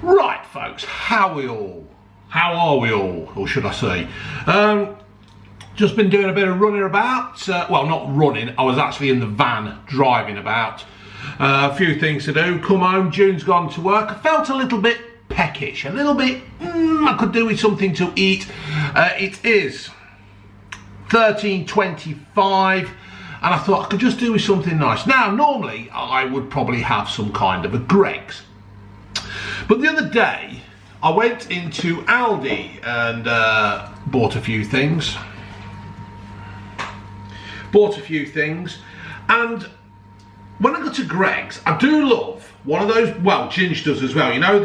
Right, folks, how are we all? Or should I say? Just been doing a bit of running about. Well, not running, I was actually in the van driving about. A few things to do. Come home, June's gone to work. I felt a little bit peckish, a little bit, I could do with something to eat. It is 13:25 and I thought I could just do with something nice. Now, normally I would probably have some kind of a Greggs. But the other day, I went into Aldi and bought a few things. And when I go to Greggs, I do love one of those, well, Ginge does as well, you know,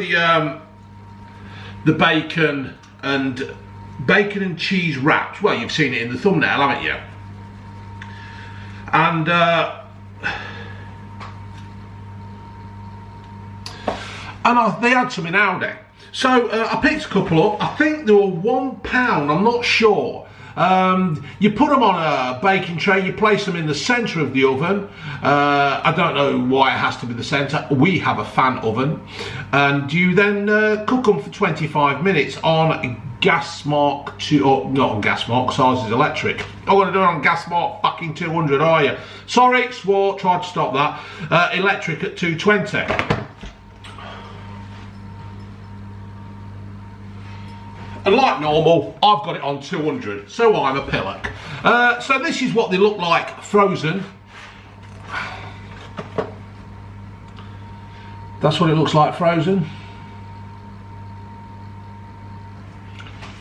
the bacon and cheese wraps. Well, you've seen it in the thumbnail, haven't you? And they had some in Aldi. So I picked a couple up. I think they were £1, I'm not sure. You put them on a baking tray, you place them in the centre of the oven. I don't know why it has to be the centre. We have a fan oven. And you then cook them for 25 minutes on gas mark 2, or not on gas mark, because ours is electric. I'm going to do it on gas mark fucking 200, are you? Sorry, swore, tried to stop that. Electric at 220. And like normal, I've got it on 200, so I'm a pillock. So this is what they look like frozen. That's what it looks like frozen.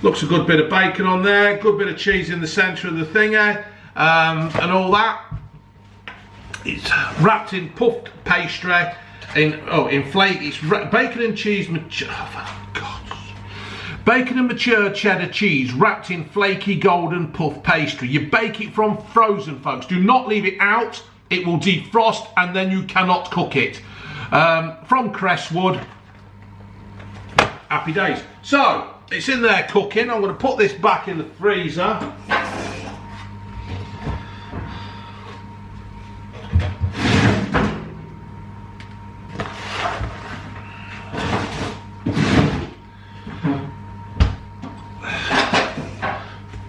Looks a good bit of bacon on there, good bit of cheese in the centre of the thingy, and all that. It's wrapped in puffed pastry, in flake. It's bacon and cheese. Oh, God. Bacon and mature cheddar cheese wrapped in flaky golden puff pastry. You bake it from frozen, folks. Do not leave it out. It will defrost and then you cannot cook it. From Crestwood. Happy days. So, it's in there cooking. I'm going to put this back in the freezer.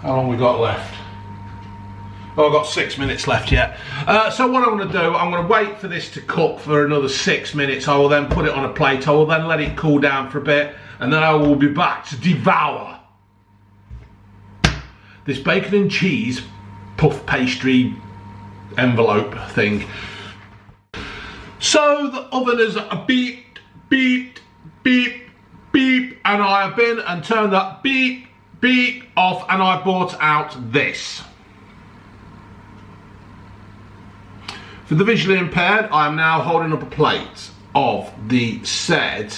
How long we got left? Oh, I've got 6 minutes left yet. So what I'm going to do, I'm going to wait for this to cook for another 6 minutes. I will then put it on a plate. I will then let it cool down for a bit, and then I will be back to devour this bacon and cheese puff pastry envelope thing. So the oven is a beep, beep, beep, beep, and I have been and turned that beep, beep off, and I brought out this. For the visually impaired, I am now holding up a plate of the said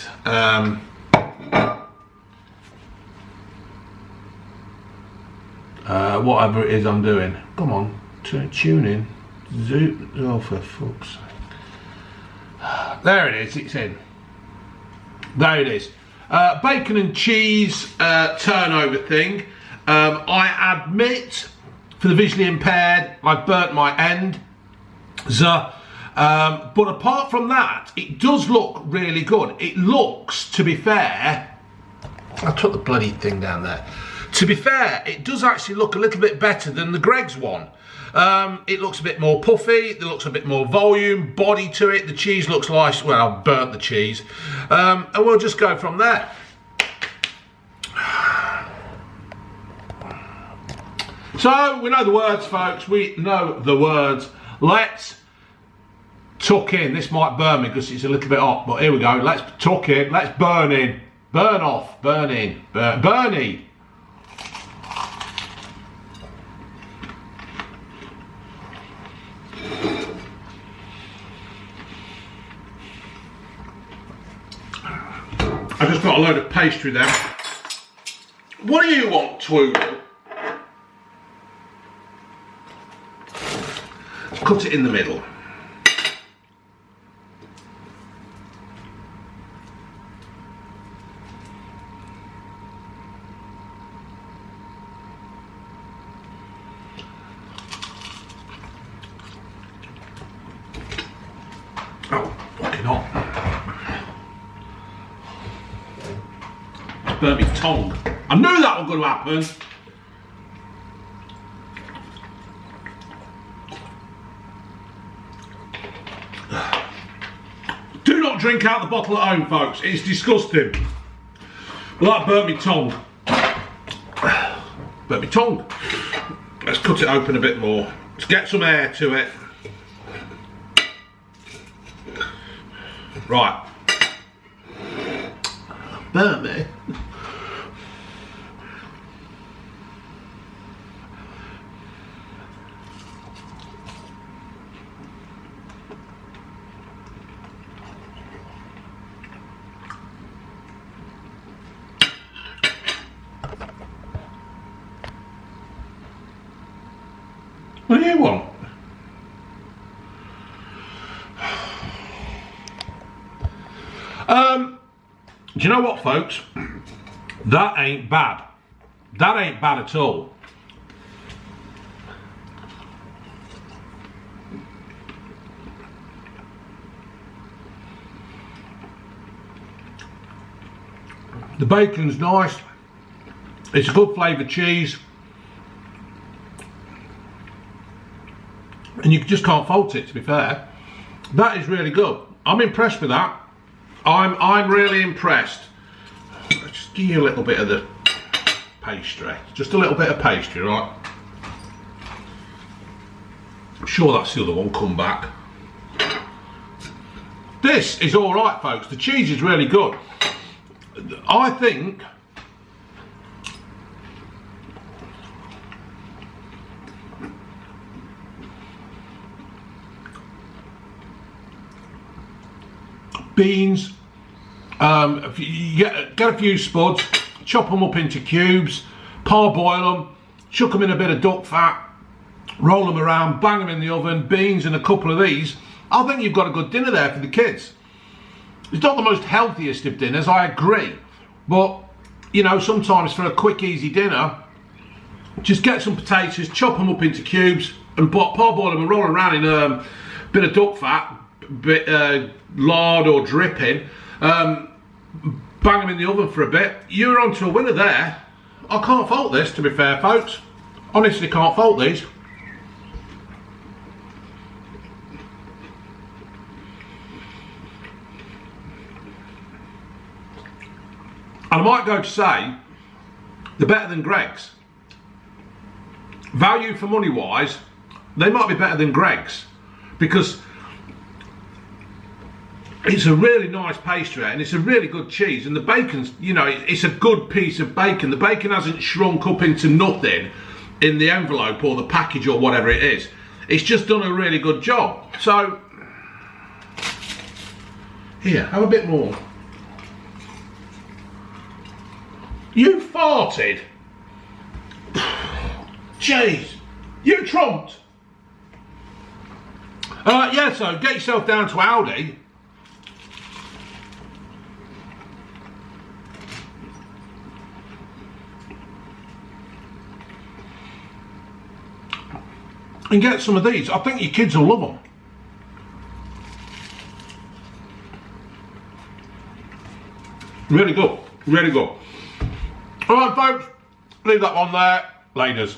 whatever it is I'm doing. Come on, tune in. Zoom. Oh, for fuck's sake. There it is, it's in. There it is. Bacon and cheese turnover thing. I admit, for the visually impaired, I've burnt my end. But apart from that, it does look really good. It looks, to be fair, I took the bloody thing down there. To be fair, it does actually look a little bit better than the Greggs one. It looks a bit more puffy, there looks a bit more volume, body to it. The cheese looks like, well, I've burnt the cheese. And we'll just go from there. So, we know the words, folks. We know the words. Let's tuck in. This might burn me because it's a little bit hot, but here we go. Let's tuck in. Let's burn in. Burn off. Burn in. Burny. I just got a load of pastry there. What do you want, Twoodle? Let's cut it in the middle. Oh, fucking hot. burnt my tongue. I knew that was going to happen. Do not drink out the bottle at home, folks. It's disgusting. Well, that burnt my tongue. Burnt my tongue. Let's cut it open a bit more. Let's get some air to it. Right. Burnt me. What do you want? Do you know what, folks? That ain't bad. That ain't bad at all. The bacon's nice. It's a good flavoured cheese. And you just can't fault it, to be fair. That is really good. I'm impressed with that. I'm really impressed. Let's just give you a little bit of the pastry. Just a little bit of pastry, right? I'm sure that's the other one come back. This is all right, folks. The cheese is really good. I think beans, if you get a few spuds, chop them up into cubes, parboil them, chuck them in a bit of duck fat, roll them around, bang them in the oven, beans and a couple of these. I think you've got a good dinner there for the kids. It's not the most healthiest of dinners, I agree, but you know, sometimes for a quick easy dinner, just get some potatoes, chop them up into cubes and parboil them and roll them around in a bit of duck fat, bit lard or dripping, bang them in the oven for a bit. You're onto a winner there. I can't fault this, to be fair, folks. Honestly, can't fault these. And I might go to say they're better than Greggs. Value for money wise, they might be better than Greggs, because it's a really nice pastry and it's a really good cheese, and the bacon's, you know, it's a good piece of bacon. The bacon hasn't shrunk up into nothing in the envelope or the package or whatever it is. It's just done a really good job. So, here, have a bit more. You farted? Jeez, you trumped. Yeah, so get yourself down to Aldi. And get some of these. I think your kids will love them. Really good, really good. All right, folks, leave that one there. Laters.